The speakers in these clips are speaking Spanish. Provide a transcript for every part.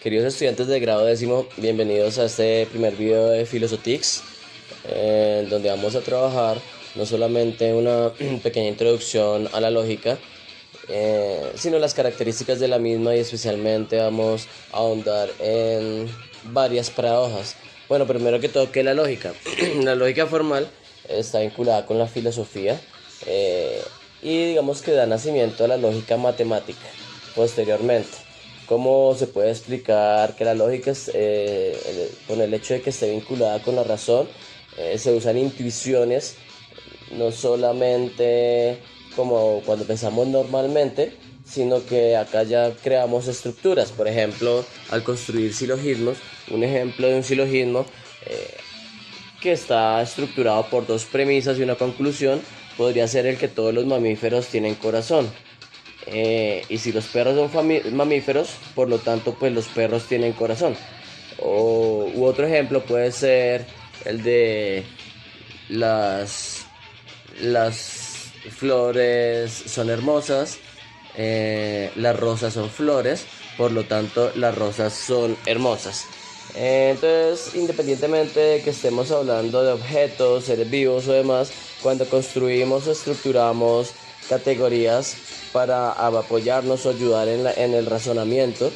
Queridos estudiantes de grado décimo, bienvenidos a este primer video de Filosotics, donde vamos a trabajar no solamente una pequeña introducción a la lógica, sino las características de la misma, y especialmente vamos a ahondar en varias paradojas. Bueno, primero que todo, ¿qué es la lógica? La lógica formal está vinculada con la filosofía, y digamos que da nacimiento a la lógica matemática posteriormente. ¿Cómo se puede explicar que la lógica es, con el hecho de que esté vinculada con la razón? Se usan intuiciones, no solamente como cuando pensamos normalmente, sino que acá ya creamos estructuras. Por ejemplo, al construir silogismos, un ejemplo de un silogismo que está estructurado por dos premisas y una conclusión podría ser el que todos los mamíferos tienen corazón. Y si los perros son mamíferos, por lo tanto, pues los perros tienen corazón. U otro ejemplo puede ser el de las, las flores son hermosas, las rosas son flores, por lo tanto las rosas son hermosas. Entonces, independientemente de que estemos hablando de objetos, seres vivos o demás, cuando construimos o estructuramos categorías para apoyarnos o ayudar en el razonamiento,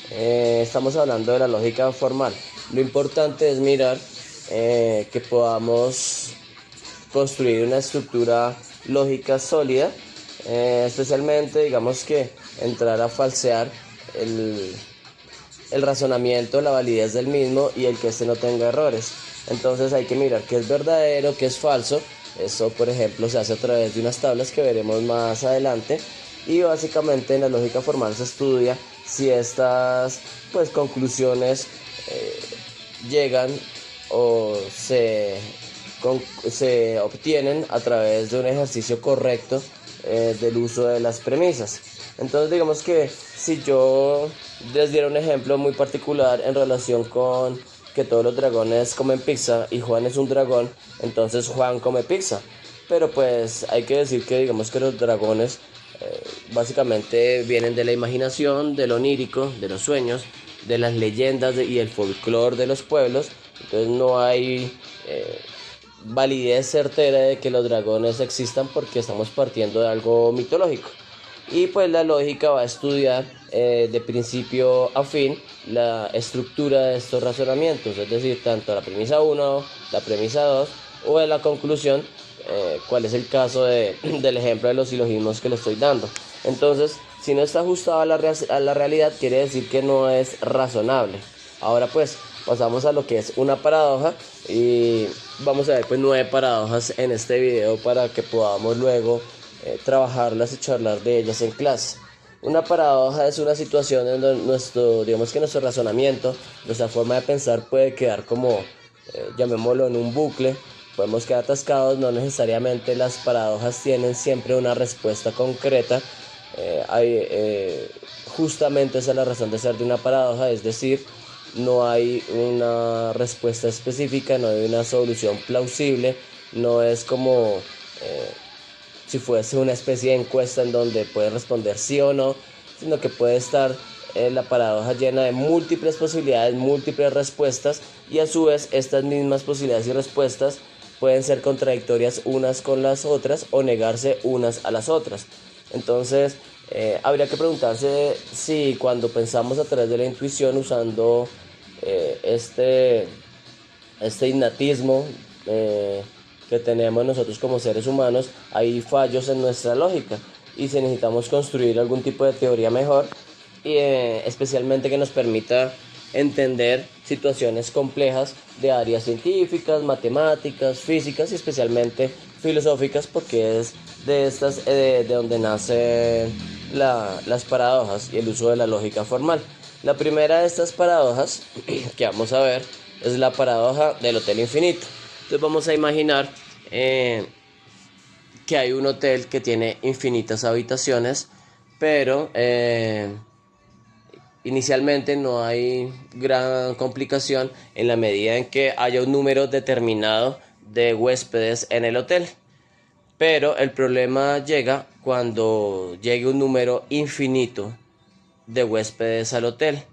estamos hablando de la lógica formal. Lo importante es mirar que podamos construir una estructura lógica sólida, especialmente digamos que entrar a falsear el, el razonamiento, la validez del mismo y el que este no tenga errores. Entonces hay que mirar qué es verdadero, qué es falso. Eso, por ejemplo, se hace a través de unas tablas que veremos más adelante. Y básicamente en la lógica formal se estudia si estas conclusiones llegan o se obtienen a través de un ejercicio correcto del uso de las premisas. Entonces digamos que si yo les diera un ejemplo muy particular en relación con que todos los dragones comen pizza y Juan es un dragón, entonces Juan come pizza. Pero pues hay que decir que digamos que los dragones básicamente vienen de la imaginación, de lo onírico, de los sueños, de las leyendas y el folclore de los pueblos. Entonces no hay validez certera de que los dragones existan porque estamos partiendo de algo mitológico. Y pues la lógica va a estudiar de principio a fin la estructura de estos razonamientos, es decir, tanto la premisa uno, la premisa 2 o en la conclusión, cuál es el caso del ejemplo de los silogismos que le estoy dando. Entonces, si no está ajustado a la realidad, quiere decir que no es razonable. Ahora pues pasamos a lo que es una paradoja y vamos a ver pues 9 paradojas en este video para que podamos luego trabajarlas y charlar de ellas en clase. Una paradoja es una situación en donde digamos que nuestro razonamiento, nuestra forma de pensar puede quedar como, llamémoslo, en un bucle. Podemos quedar atascados, no necesariamente las paradojas tienen siempre una respuesta concreta. Justamente esa es la razón de ser de una paradoja, es decir, no hay una respuesta específica, no hay una solución plausible, no es como si fuese una especie de encuesta en donde puedes responder sí o no, sino que puede estar la paradoja llena de múltiples posibilidades, múltiples respuestas, y a su vez estas mismas posibilidades y respuestas pueden ser contradictorias unas con las otras o negarse unas a las otras. Entonces habría que preguntarse si cuando pensamos a través de la intuición usando este innatismo que tenemos nosotros como seres humanos, hay fallos en nuestra lógica y si necesitamos construir algún tipo de teoría mejor, y especialmente que nos permita entender situaciones complejas de áreas científicas, matemáticas, físicas y especialmente filosóficas, porque es de estas de donde nacen las paradojas y el uso de la lógica formal. La primera de estas paradojas que vamos a ver es la paradoja del hotel infinito. Entonces vamos a imaginar que hay un hotel que tiene infinitas habitaciones, pero inicialmente no hay gran complicación en la medida en que haya un número determinado de huéspedes en el hotel. Pero el problema llega cuando llegue un número infinito de huéspedes al hotel.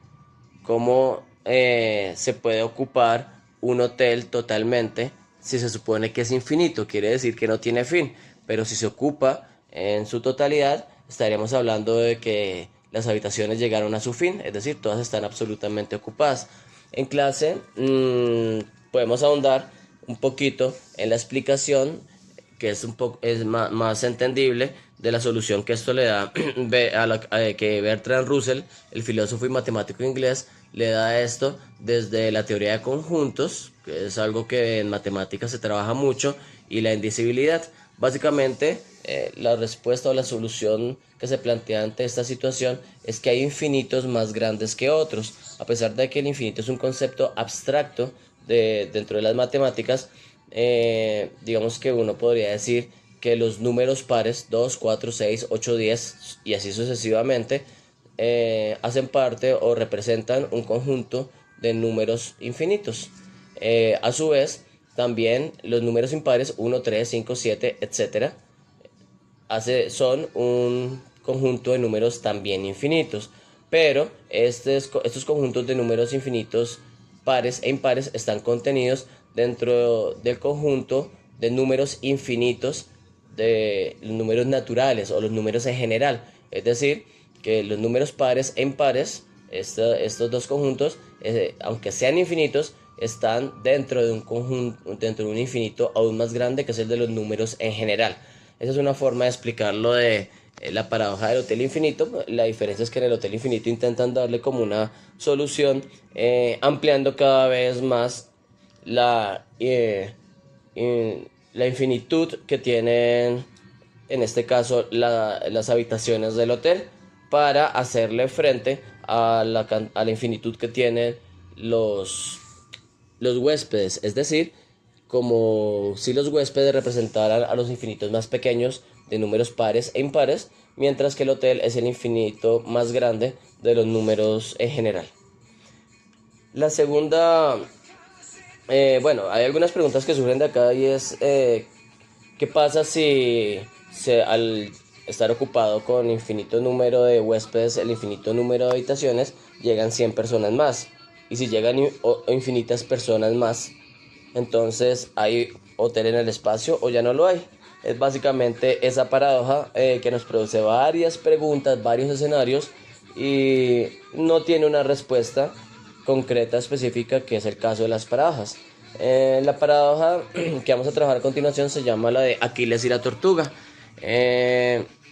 cómo se puede ocupar un hotel totalmente si se supone que es infinito, quiere decir que no tiene fin, pero si se ocupa en su totalidad, estaríamos hablando de que las habitaciones llegaron a su fin, es decir, todas están absolutamente ocupadas. En clase podemos ahondar un poquito en la explicación que es un poco más entendible de la solución que esto le da que Bertrand Russell, el filósofo y matemático inglés, le da a esto desde la teoría de conjuntos, que es algo que en matemáticas se trabaja mucho, y la indivisibilidad. Básicamente, la respuesta o la solución que se plantea ante esta situación es que hay infinitos más grandes que otros. A pesar de que el infinito es un concepto abstracto dentro de las matemáticas, digamos que uno podría decir que los números pares 2, 4, 6, 8, 10 y así sucesivamente hacen parte o representan un conjunto de números infinitos. A su vez, también los números impares 1, 3, 5, 7, etc. Son un conjunto de números también infinitos. Pero estos conjuntos de números infinitos pares e impares están contenidos dentro del conjunto de números infinitos de los números naturales o los números en general. Es decir, que los números pares e impares, estos dos conjuntos, aunque sean infinitos, están dentro de un conjunto, dentro de un infinito aún más grande, que es el de los números en general. Esa es una forma de explicarlo de la paradoja del hotel infinito. La diferencia es que en el hotel infinito intentan darle como una solución, ampliando cada vez más la, la infinitud que tienen, en este caso, las habitaciones del hotel, para hacerle frente a la infinitud que tienen los huéspedes. Es decir, como si los huéspedes representaran a los infinitos más pequeños de números pares e impares, mientras que el hotel es el infinito más grande de los números en general. La segunda, bueno, hay algunas preguntas que surgen de acá, y es ¿qué pasa si al estar ocupado con infinito número de huéspedes, el infinito número de habitaciones, llegan 100 personas más? Y si llegan infinitas personas más, entonces ¿hay hotel en el espacio o ya no lo hay? Es básicamente esa paradoja que nos produce varias preguntas, varios escenarios, y no tiene una respuesta concreta, específica, que es el caso de las paradojas. La paradoja que vamos a trabajar a continuación se llama la de Aquiles y la tortuga.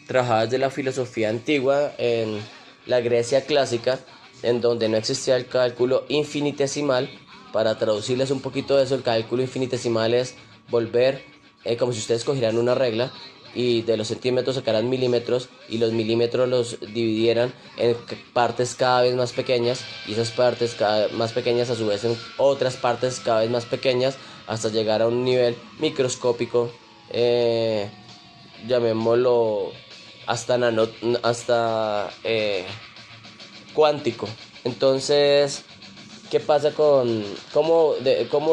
Trabajada desde la filosofía antigua en la Grecia clásica, en donde no existía el cálculo infinitesimal. Para traducirles un poquito de eso, el cálculo infinitesimal es volver, como si ustedes cogieran una regla y de los centímetros sacaran milímetros, y los milímetros los dividieran en partes cada vez más pequeñas, y esas partes cada vez más pequeñas a su vez en otras partes cada vez más pequeñas, hasta llegar a un nivel microscópico, llamémoslo hasta cuántico. Entonces, ¿qué pasa cómo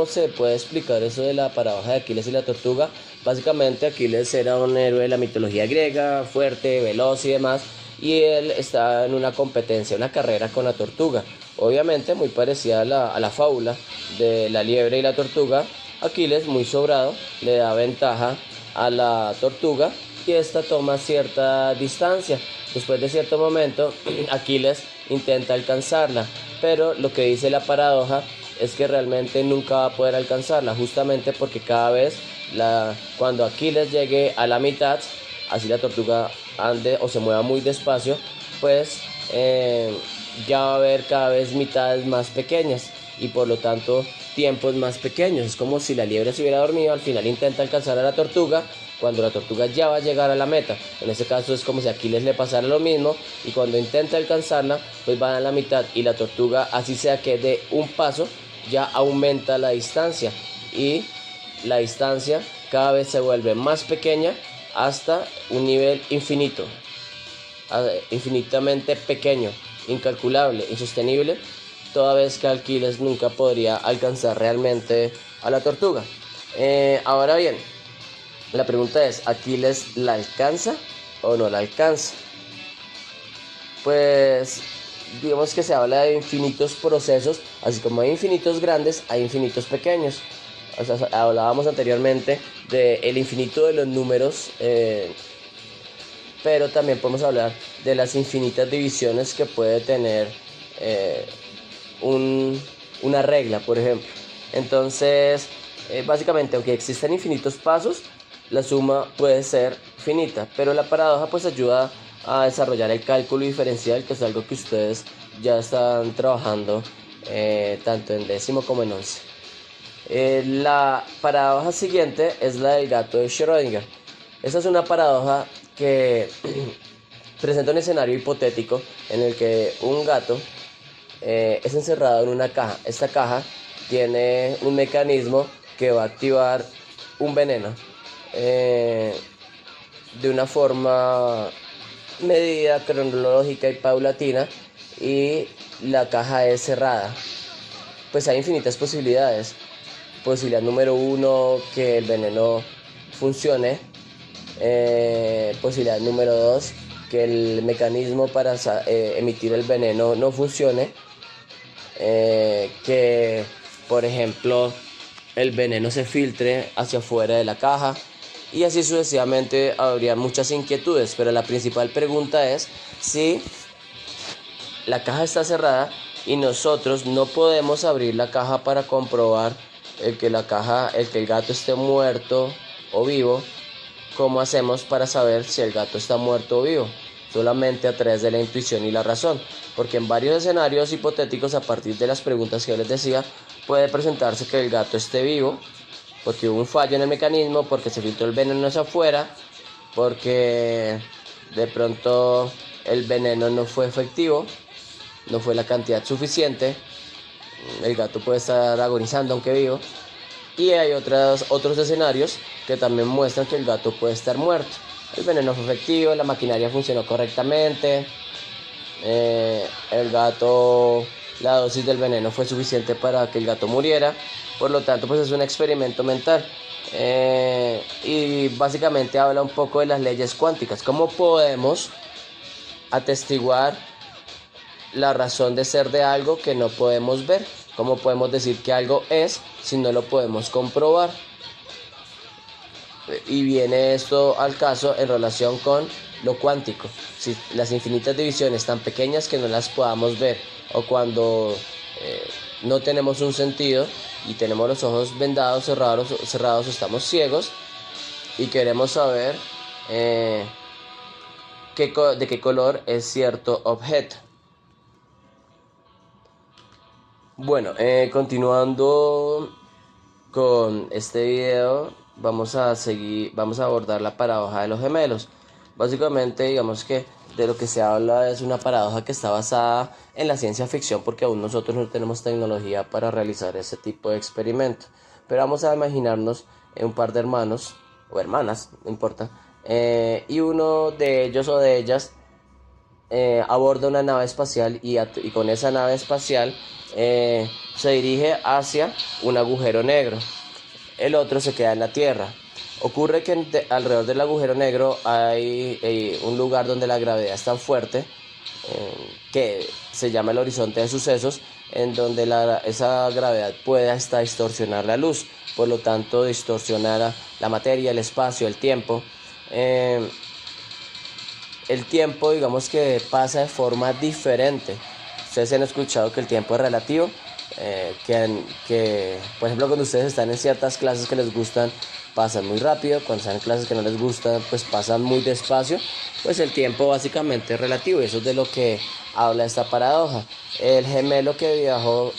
se puede explicar eso de la paradoja de Aquiles y la tortuga? Básicamente, Aquiles era un héroe de la mitología griega, fuerte, veloz y demás, y él está en una competencia, una carrera con la tortuga. Obviamente muy parecida a la fábula de la liebre y la tortuga. Aquiles, muy sobrado, le da ventaja a la tortuga, y esta toma cierta distancia. Después de cierto momento, Aquiles intenta alcanzarla, pero lo que dice la paradoja es que realmente nunca va a poder alcanzarla, justamente porque cada vez cuando Aquiles llegue a la mitad, así la tortuga ande o se mueva muy despacio, pues ya va a haber cada vez mitades más pequeñas, y por lo tanto tiempos más pequeños. Es como si la liebre se hubiera dormido, al final intenta alcanzar a la tortuga cuando la tortuga ya va a llegar a la meta. En este caso es como si a Aquiles le pasara lo mismo, y cuando intenta alcanzarla, pues van a la mitad, y la tortuga, así sea que dé un paso, ya aumenta la distancia, y la distancia cada vez se vuelve más pequeña hasta un nivel infinito, infinitamente pequeño, incalculable, insostenible, toda vez que Aquiles nunca podría alcanzar realmente a la tortuga. Ahora bien, la pregunta es, ¿Aquiles la alcanza o no la alcanza? Pues digamos que se habla de infinitos procesos, así como hay infinitos grandes, hay infinitos pequeños. O sea, hablábamos anteriormente del infinito de los números, pero también podemos hablar de las infinitas divisiones que puede tener eh, una regla, por ejemplo. Entonces, básicamente, aunque existen infinitos pasos, la suma puede ser finita, pero la paradoja pues ayuda a desarrollar el cálculo diferencial, que es algo que ustedes ya están trabajando tanto en décimo como en once. La paradoja siguiente es la del gato de Schrödinger. Esta es una paradoja que presenta un escenario hipotético en el que un gato es encerrado en una caja. Esta caja tiene un mecanismo que va a activar un veneno de una forma medida, cronológica y paulatina, y la caja es cerrada. Pues hay infinitas posibilidades. Posibilidad número uno, que el veneno funcione. Posibilidad número dos, que el mecanismo para emitir el veneno no funcione. Que, por ejemplo, el veneno se filtre hacia afuera de la caja. Y así sucesivamente habría muchas inquietudes, pero la principal pregunta es si la caja está cerrada y nosotros no podemos abrir la caja para comprobar el que el gato esté muerto o vivo. ¿Cómo hacemos para saber si el gato está muerto o vivo? Solamente a través de la intuición y la razón, porque en varios escenarios hipotéticos, a partir de las preguntas que yo les decía, puede presentarse que el gato esté vivo, porque hubo un fallo en el mecanismo, porque se filtró el veneno hacia afuera, porque de pronto el veneno no fue efectivo, no fue la cantidad suficiente, el gato puede estar agonizando aunque vivo. Y hay otros escenarios que también muestran que el gato puede estar muerto. El veneno fue efectivo, la maquinaria funcionó correctamente, la dosis del veneno fue suficiente para que el gato muriera. Por lo tanto, pues es un experimento mental. Y básicamente habla un poco de las leyes cuánticas. ¿Cómo podemos atestiguar la razón de ser de algo que no podemos ver? ¿Cómo podemos decir que algo es si no lo podemos comprobar? Y viene esto al caso en relación con lo cuántico. Si las infinitas divisiones tan pequeñas que no las podamos ver, o cuando no tenemos un sentido y tenemos los ojos vendados, cerrados, estamos ciegos y queremos saber de qué color es cierto objeto. Bueno, continuando con este video, vamos a abordar la paradoja de los gemelos. Básicamente, digamos que de lo que se habla es una paradoja que está basada en la ciencia ficción, porque aún nosotros no tenemos tecnología para realizar ese tipo de experimento. Pero vamos a imaginarnos un par de hermanos o hermanas, no importa, y uno de ellos o de ellas aborda una nave espacial y con esa nave espacial se dirige hacia un agujero negro. El otro se queda en la Tierra. Ocurre que alrededor del agujero negro hay un lugar donde la gravedad es tan fuerte que se llama el horizonte de sucesos, en donde esa gravedad puede hasta distorsionar la luz, por lo tanto distorsionar la materia, el espacio, el tiempo. El tiempo, digamos que pasa de forma diferente. Ustedes han escuchado que el tiempo es relativo, que por ejemplo cuando ustedes están en ciertas clases que les gustan, pasan muy rápido. Cuando están en clases que no les gustan, pues pasan muy despacio. Pues el tiempo básicamente es relativo, y eso es de lo que habla esta paradoja. El gemelo que viajó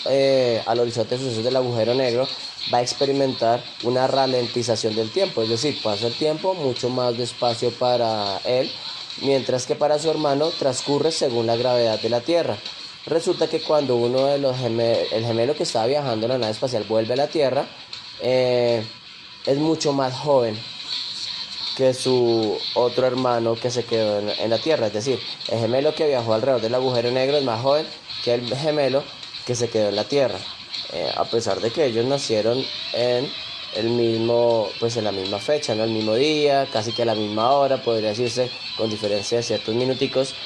al horizonte de sucesos del agujero negro va a experimentar una ralentización del tiempo, es decir, pasa el tiempo mucho más despacio para él, mientras que para su hermano transcurre según la gravedad de la Tierra. Resulta que cuando uno de el gemelo que estaba viajando en la nave espacial vuelve a la Tierra, es mucho más joven que su otro hermano que se quedó en la Tierra. Es decir, el gemelo que viajó alrededor del agujero negro es más joven que el gemelo que se quedó en la Tierra, a pesar de que ellos nacieron en la misma fecha, ¿no? El mismo día, casi que a la misma hora, podría decirse, con diferencia de ciertos minuticos.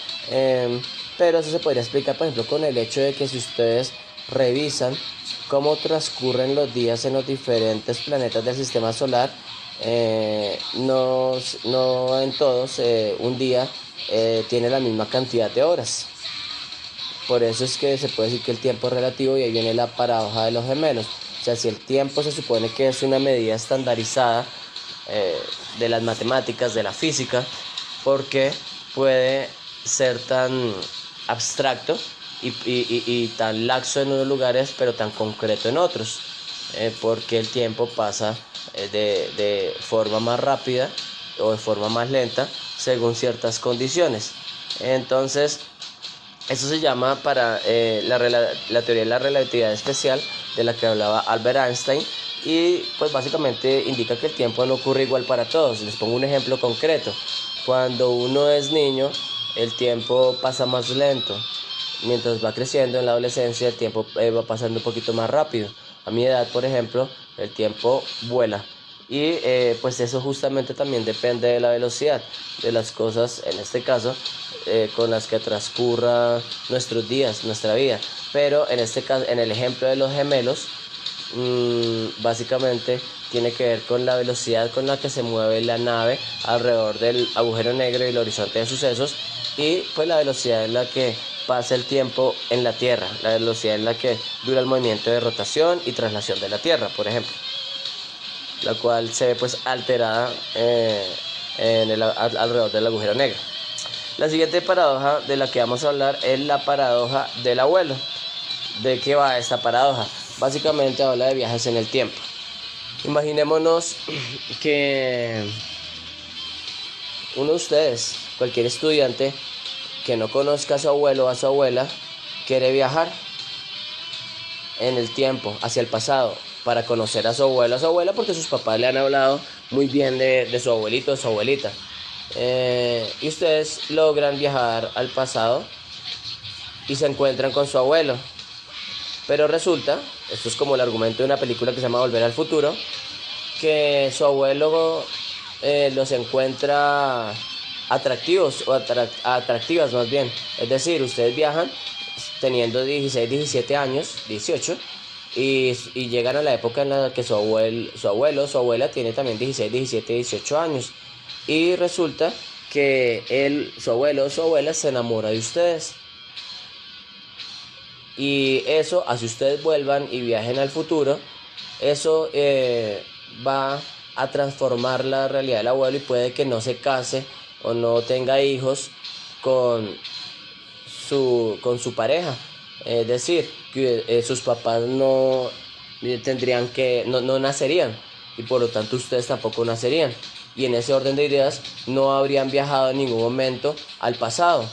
pero eso se podría explicar, por ejemplo, con el hecho de que si ustedes revisan cómo transcurren los días en los diferentes planetas del sistema solar, no en todos un día tiene la misma cantidad de horas. Por eso es que se puede decir que el tiempo es relativo, y ahí viene la paradoja de los gemelos. O sea, si el tiempo se supone que es una medida estandarizada de las matemáticas, de la física, ¿por qué puede ser tan abstracto y tan laxo en unos lugares pero tan concreto en otros? Porque el tiempo pasa de forma más rápida o de forma más lenta según ciertas condiciones. Entonces, eso se llama la teoría de la relatividad especial, de la que hablaba Albert Einstein, y pues básicamente indica que el tiempo no ocurre igual para todos. Les pongo un ejemplo concreto. Cuando uno es niño, el tiempo pasa más lento. Mientras va creciendo en la adolescencia, el tiempo va pasando un poquito más rápido. A mi edad, por ejemplo, el tiempo vuela. Y pues eso justamente también depende de la velocidad de las cosas, en este caso, con las que transcurra nuestros días, nuestra vida. Pero en este caso, en el ejemplo de los gemelos, básicamente tiene que ver con la velocidad con la que se mueve la nave alrededor del agujero negro y el horizonte de sucesos, y pues la velocidad en la que pasa el tiempo en la Tierra, la velocidad en la que dura el movimiento de rotación y traslación de la Tierra, por ejemplo, la cual se ve pues alterada alrededor del agujero negro. La siguiente paradoja de la que vamos a hablar es la paradoja del abuelo. ¿De qué va esta paradoja? Básicamente habla de viajes en el tiempo. Imaginémonos que uno de ustedes, cualquier estudiante que no conozca a su abuelo o a su abuela, quiere viajar en el tiempo, hacia el pasado, para conocer a su abuelo o a su abuela, porque sus papás le han hablado muy bien de su abuelito o su abuelita. Y ustedes logran viajar al pasado y se encuentran con su abuelo. Pero resulta, esto es como el argumento de una película que se llama Volver al Futuro, que su abuelo los encuentra atractivos o atractivas más bien. Es decir, ustedes viajan teniendo 16, 17 años, 18, y llegan a la época en la que su abuelo, su abuela tiene también 16, 17, 18 años. Y resulta que su abuelo o su abuela se enamora de ustedes. Y eso, así ustedes vuelvan y viajen al futuro, eso va a transformar la realidad del abuelo, y puede que no se case o no tenga hijos con su pareja. Es decir, que sus papás no nacerían, y por lo tanto ustedes tampoco nacerían. Y en ese orden de ideas no habrían viajado en ningún momento al pasado.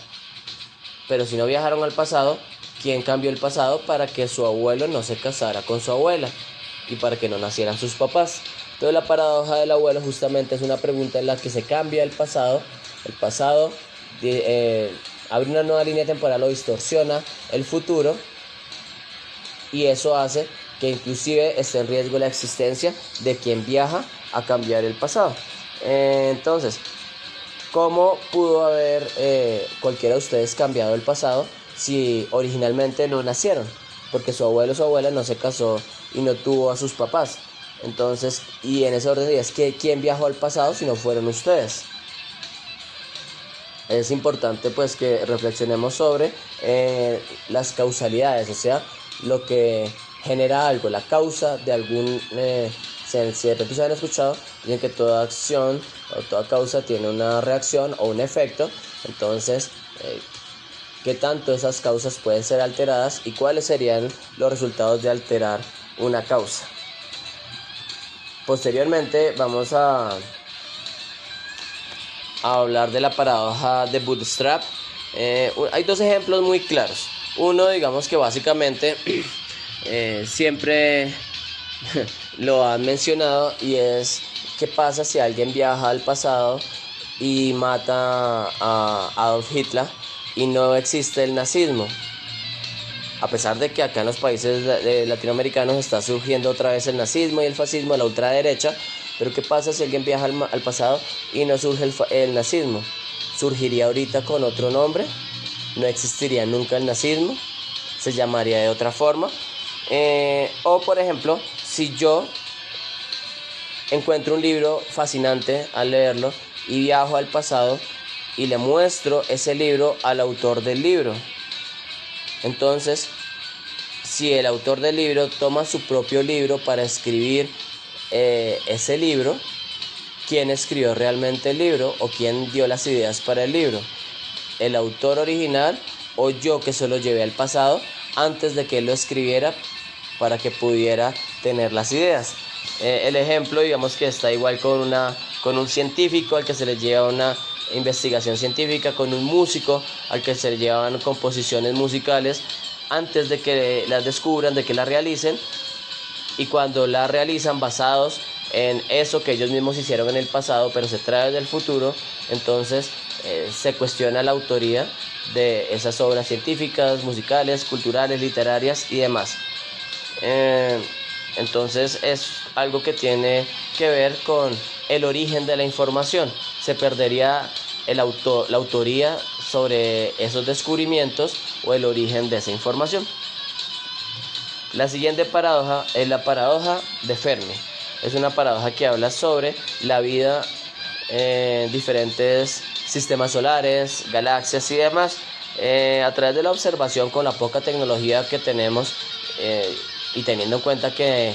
Pero si no viajaron al pasado, ¿quién cambió el pasado para que su abuelo no se casara con su abuela y para que no nacieran sus papás? Entonces la paradoja del abuelo justamente es una pregunta en la que se cambia el pasado. El pasado abre una nueva línea temporal o distorsiona el futuro, y eso hace que inclusive esté en riesgo la existencia de quien viaja a cambiar el pasado. Entonces, ¿cómo pudo haber cualquiera de ustedes cambiado el pasado si originalmente no nacieron? Porque su abuelo o su abuela no se casó y no tuvo a sus papás. Entonces, y en ese orden de ideas, ¿quién viajó al pasado si no fueron ustedes? Es importante pues que reflexionemos sobre las causalidades, o sea, lo que genera algo, la causa de algún... si de repente se han escuchado, dicen que toda acción o toda causa tiene una reacción o un efecto. Entonces, ¿qué tanto esas causas pueden ser alteradas y cuáles serían los resultados de alterar una causa? Posteriormente vamos a hablar de la paradoja de Bootstrap. Hay dos ejemplos muy claros. Uno, digamos que básicamente siempre lo han mencionado, y es qué pasa si alguien viaja al pasado y mata a Adolf Hitler y no existe el nazismo, a pesar de que acá en los países latinoamericanos está surgiendo otra vez el nazismo y el fascismo, la ultraderecha. Pero qué pasa si alguien viaja al pasado y no surge el nazismo. ¿Surgiría ahorita con otro nombre? no existiría nunca el nazismo, se llamaría de otra forma. O por ejemplo, si yo encuentro un libro fascinante al leerlo y viajo al pasado y le muestro ese libro al autor del libro, entonces si el autor del libro toma su propio libro para escribir ese libro, ¿quién escribió realmente el libro o quién dio las ideas para el libro? ¿El autor original o yo que se lo llevé al pasado antes de que él lo escribiera para que pudiera tener las ideas? El ejemplo, digamos que está igual con un científico al que se le lleva una investigación científica, con un músico al que se le llevan composiciones musicales antes de que las descubran, de que las realicen, y cuando las realizan basados en eso que ellos mismos hicieron en el pasado, pero se trae del futuro, entonces se cuestiona la autoría de esas obras científicas, musicales, culturales, literarias y demás. Entonces es algo que tiene que ver con el origen de la información. Se perdería la autoría sobre esos descubrimientos o el origen de esa información. La siguiente paradoja es la paradoja de Fermi. Es una paradoja que habla sobre la vida en diferentes sistemas solares, galaxias y demás, a través de la observación con la poca tecnología que tenemos, y teniendo en cuenta que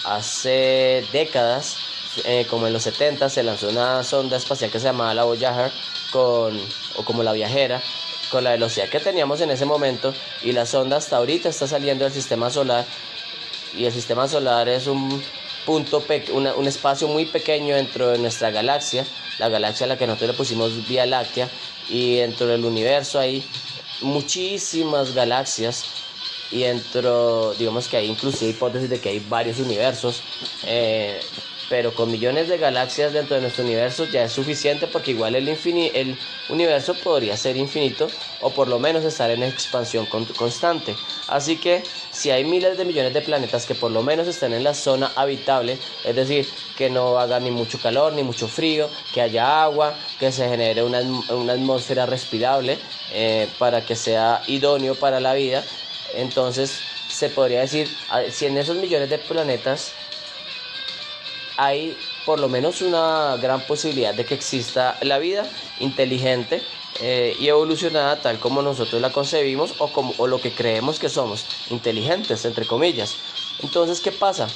hace décadas, como en los 70, se lanzó una sonda espacial que se llamaba la Voyager, o como la Viajera, con la velocidad que teníamos en ese momento, y la sonda hasta ahorita está saliendo del sistema solar, y el sistema solar es un espacio muy pequeño dentro de nuestra galaxia, la galaxia a la que nosotros le pusimos Vía Láctea, y dentro del universo hay muchísimas galaxias, y digamos que hay inclusive hipótesis de que hay varios universos, pero con millones de galaxias dentro de nuestro universo ya es suficiente, porque igual el universo podría ser infinito o por lo menos estar en expansión constante. Así que si hay miles de millones de planetas que por lo menos estén en la zona habitable, es decir, que no haga ni mucho calor ni mucho frío, que haya agua, que se genere una atmósfera respirable, para que sea idóneo para la vida, entonces se podría decir, si en esos millones de planetas hay por lo menos una gran posibilidad de que exista la vida inteligente, y evolucionada tal como nosotros la concebimos, o lo que creemos que somos, inteligentes entre comillas. Entonces, ¿qué pasa?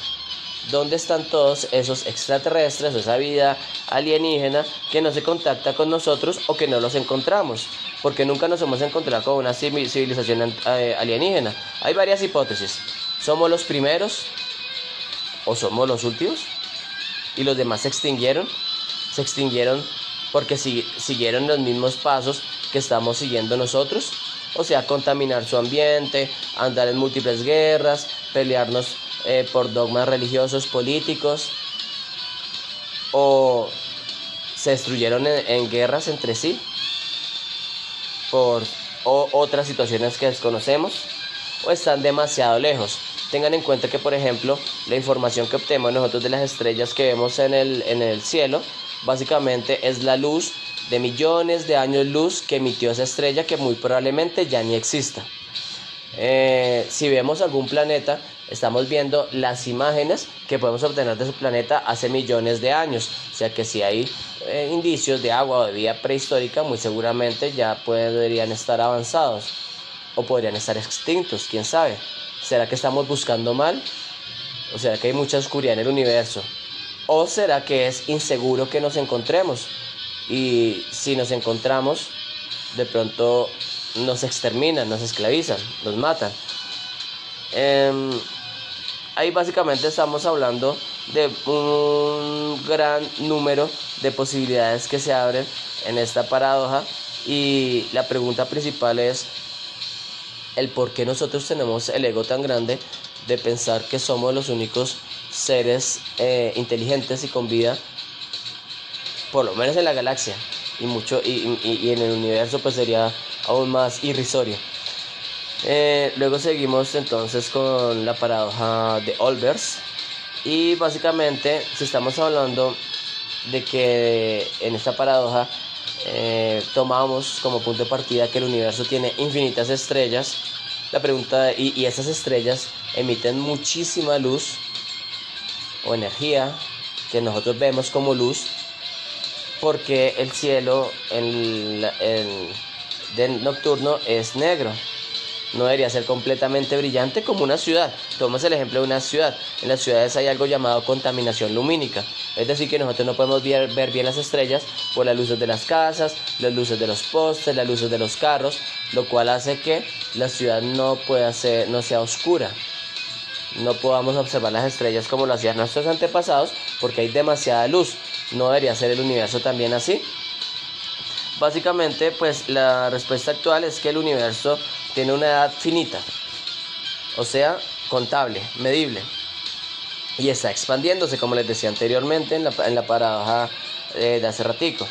¿Dónde están todos esos extraterrestres, esa vida alienígena que no se contacta con nosotros o que no los encontramos? Porque nunca nos hemos encontrado con una civilización alienígena. Hay varias hipótesis. ¿Somos los primeros o somos los últimos? ¿Y los demás se extinguieron? Se extinguieron porque siguieron los mismos pasos que estamos siguiendo nosotros. O sea, contaminar su ambiente, andar en múltiples guerras, pelearnos por dogmas religiosos, políticos, o se destruyeron en guerras entre sí por otras situaciones que desconocemos, o están demasiado lejos. Tengan en cuenta que, por ejemplo, la información que obtenemos nosotros de las estrellas que vemos en el cielo, básicamente es la luz de millones de años luz que emitió esa estrella, que muy probablemente ya ni exista. Si vemos algún planeta, estamos viendo las imágenes que podemos obtener de ese planeta hace millones de años. O sea que si hay indicios de agua o de vida prehistórica, muy seguramente ya podrían estar avanzados o podrían estar extintos, quién sabe. ¿Será que estamos buscando mal? ¿O será que hay mucha oscuridad en el universo? ¿O será que es inseguro que nos encontremos? Y si nos encontramos, de pronto nos exterminan, nos esclavizan, nos matan. Ahí básicamente estamos hablando de un gran número de posibilidades que se abren en esta paradoja, y la pregunta principal es el por qué nosotros tenemos el ego tan grande de pensar que somos los únicos seres inteligentes y con vida, por lo menos en la galaxia, y en el universo pues sería aún más irrisorio. Luego seguimos entonces con la paradoja de Olbers, y básicamente si estamos hablando de que en esta paradoja tomamos como punto de partida que el universo tiene infinitas estrellas. La pregunta, y esas estrellas emiten muchísima luz o energía que nosotros vemos como luz, porque el cielo nocturno es negro. No debería ser completamente brillante como una ciudad. Tomamos el ejemplo de una ciudad. En las ciudades hay algo llamado contaminación lumínica. Es decir, que nosotros no podemos ver bien las estrellas por las luces de las casas, las luces de los postes, las luces de los carros, lo cual hace que la ciudad no sea oscura. No podamos observar las estrellas como lo hacían nuestros antepasados porque hay demasiada luz. ¿No debería ser el universo también así? Básicamente, pues la respuesta actual es que el universo tiene una edad finita, o sea, contable, medible, y está expandiéndose, como les decía anteriormente en la paradoja de hace ratico.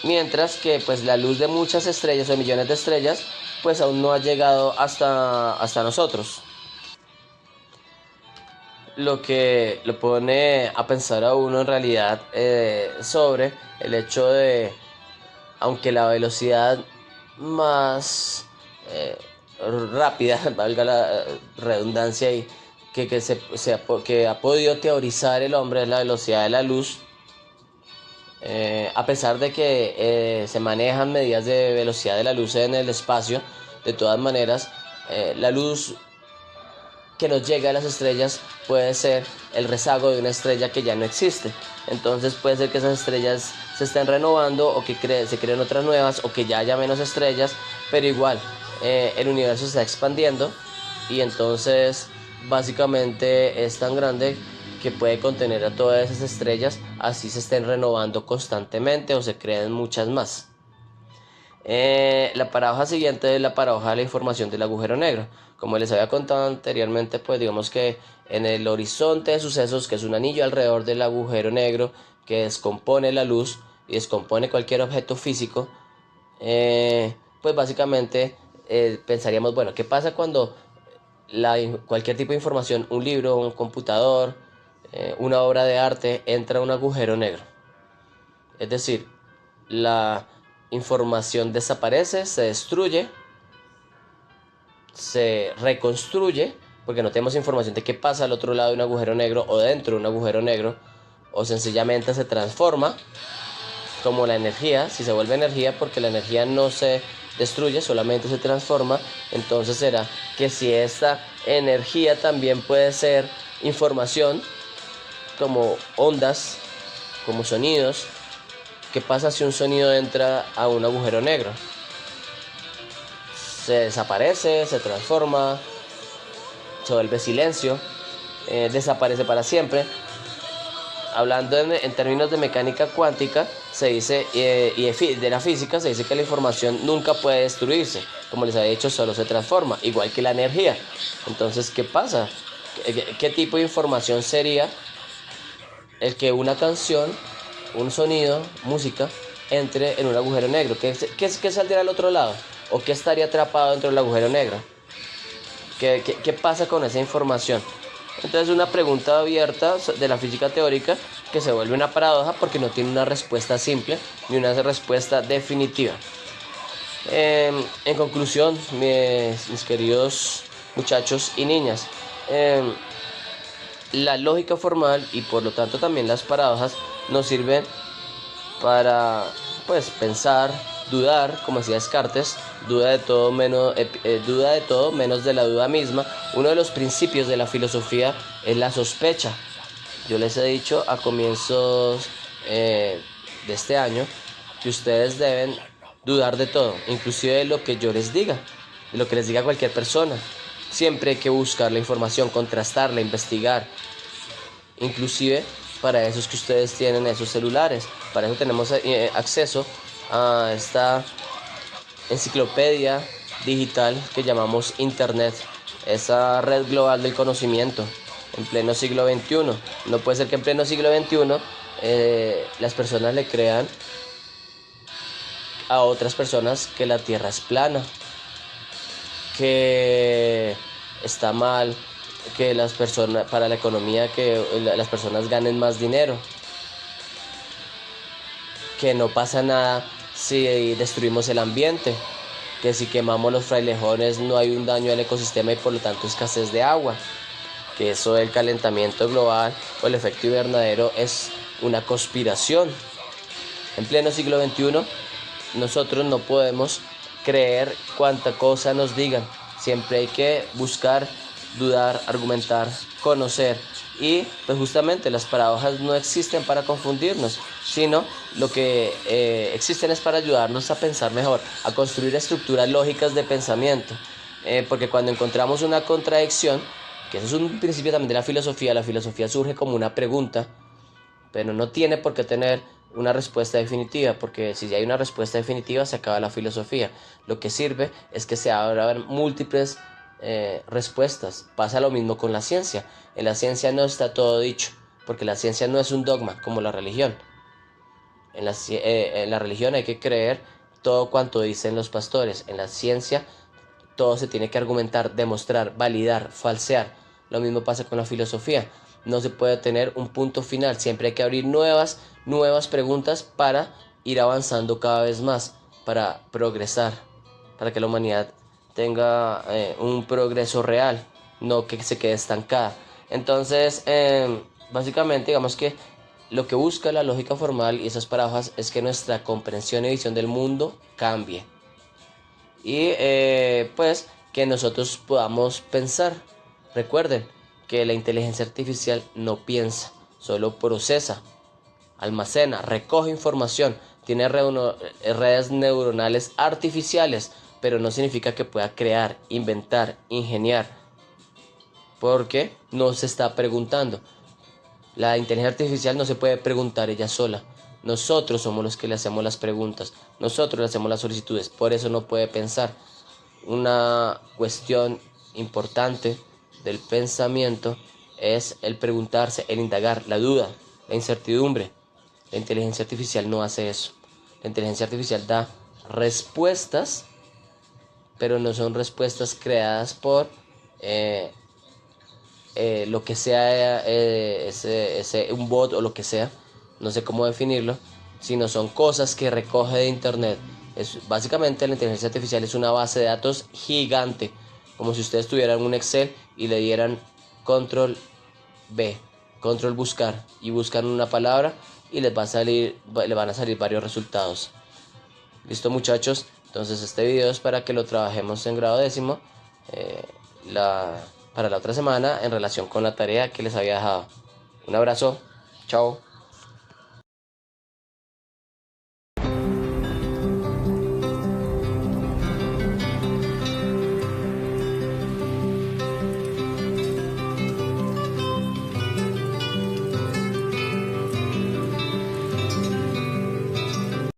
Mientras que pues la luz de muchas estrellas o millones de estrellas pues aún no ha llegado hasta nosotros. Lo que lo pone a pensar a uno en realidad sobre el hecho de, aunque la velocidad más rápida, valga la redundancia, y que ha podido teorizar el hombre es la velocidad de la luz, a pesar de que se manejan medidas de velocidad de la luz en el espacio. De todas maneras, la luz que nos llega a las estrellas puede ser el rezago de una estrella que ya no existe. Entonces puede ser que esas estrellas se estén renovando, o que se creen otras nuevas, o que ya haya menos estrellas, pero igual el universo se está expandiendo, y entonces básicamente es tan grande que puede contener a todas esas estrellas, así se estén renovando constantemente o se creen muchas más. La paradoja siguiente es la paradoja de la información del agujero negro. Como les había contado anteriormente, pues digamos que en el horizonte de sucesos, que es un anillo alrededor del agujero negro que descompone la luz y descompone cualquier objeto físico, pues básicamente pensaríamos, bueno, ¿qué pasa cuando cualquier tipo de información, un libro, un computador, una obra de arte, entra a un agujero negro? Es decir, la información desaparece, se destruye, se reconstruye, porque no tenemos información de qué pasa al otro lado de un agujero negro o dentro de un agujero negro, o sencillamente se transforma como la energía, si se vuelve energía, porque la energía no se destruye, solamente se transforma. Entonces será que si esta energía también puede ser información, como ondas, como sonidos, ¿qué pasa si un sonido entra a un agujero negro? Se desaparece, se transforma, se vuelve silencio, desaparece para siempre. Hablando en términos de mecánica cuántica, se dice, y de la física, se dice que la información nunca puede destruirse. Como les había dicho, solo se transforma, igual que la energía. Entonces, ¿qué pasa? ¿Qué tipo de información sería el que una canción, un sonido, música, entre en un agujero negro? ¿Qué saldría al otro lado? ¿O qué estaría atrapado dentro del agujero negro? ¿Qué pasa con esa información? Entonces, una pregunta abierta de la física teórica que se vuelve una paradoja porque no tiene una respuesta simple ni una respuesta definitiva. En conclusión, mis queridos muchachos y niñas, la lógica formal y por lo tanto también las paradojas nos sirven para pues pensar, dudar, como decía Descartes, duda de todo menos de la duda misma. Uno de los principios de la filosofía es la sospecha. Yo les he dicho a comienzos de este año que ustedes deben dudar de todo, inclusive de lo que yo les diga, de lo que les diga cualquier persona. Siempre hay que buscar la información, contrastarla, investigar, inclusive para eso es que ustedes tienen esos celulares. Para eso tenemos acceso a esta enciclopedia digital que llamamos Internet, esa red global del conocimiento en pleno siglo XXI. No puede ser que en pleno siglo XXI las personas le crean a otras personas que la Tierra es plana, que está mal, que las personas, para la economía, que las personas ganen más dinero, que no pasa nada si destruimos el ambiente, que si quemamos los frailejones no hay un daño al ecosistema y por lo tanto escasez de agua, que eso del calentamiento global o el efecto invernadero es una conspiración. En pleno siglo XXI, nosotros no podemos creer cuánta cosa nos digan. Siempre hay que buscar, dudar, argumentar, conocer. Y pues justamente las paradojas no existen para confundirnos, sino lo que existen es para ayudarnos a pensar mejor, a construir estructuras lógicas de pensamiento. Porque cuando encontramos una contradicción, que eso es un principio también de la filosofía surge como una pregunta, pero no tiene por qué tener una respuesta definitiva, porque si ya hay una respuesta definitiva se acaba la filosofía. Lo que sirve es que se abran múltiples respuestas. Pasa lo mismo con la ciencia. En la ciencia no está todo dicho, porque la ciencia no es un dogma como la religión. En la religión hay que creer todo cuanto dicen los pastores. En la ciencia todo se tiene que argumentar, demostrar, validar, falsear. Lo mismo pasa con la filosofía. No se puede tener un punto final. Siempre hay que abrir nuevas preguntas para ir avanzando cada vez más, para progresar, para que la humanidad tenga un progreso real, no que se quede estancada. Entonces, básicamente, digamos que lo que busca la lógica formal y esas paradojas es que nuestra comprensión y visión del mundo cambie. Y pues que nosotros podamos pensar. Recuerden que la inteligencia artificial no piensa, solo procesa, almacena, recoge información, tiene redes neuronales artificiales, pero no significa que pueda crear, inventar, ingeniar, porque no se está preguntando. La inteligencia artificial no se puede preguntar ella sola. Nosotros somos los que le hacemos las preguntas, nosotros le hacemos las solicitudes, por eso no puede pensar. Una cuestión importante del pensamiento es el preguntarse, el indagar, la duda, la incertidumbre. La inteligencia artificial no hace eso. La inteligencia artificial da respuestas, pero no son respuestas creadas por lo que sea un bot o lo que sea, no sé cómo definirlo, sino son cosas que recoge de internet. Básicamente la inteligencia artificial es una base de datos gigante, como si ustedes tuvieran un Excel y le dieran control B, control buscar, y buscan una palabra y le van a salir varios resultados. Listo, muchachos, entonces este video es para que lo trabajemos en grado décimo para la otra semana en relación con la tarea que les había dejado. Un abrazo, chao.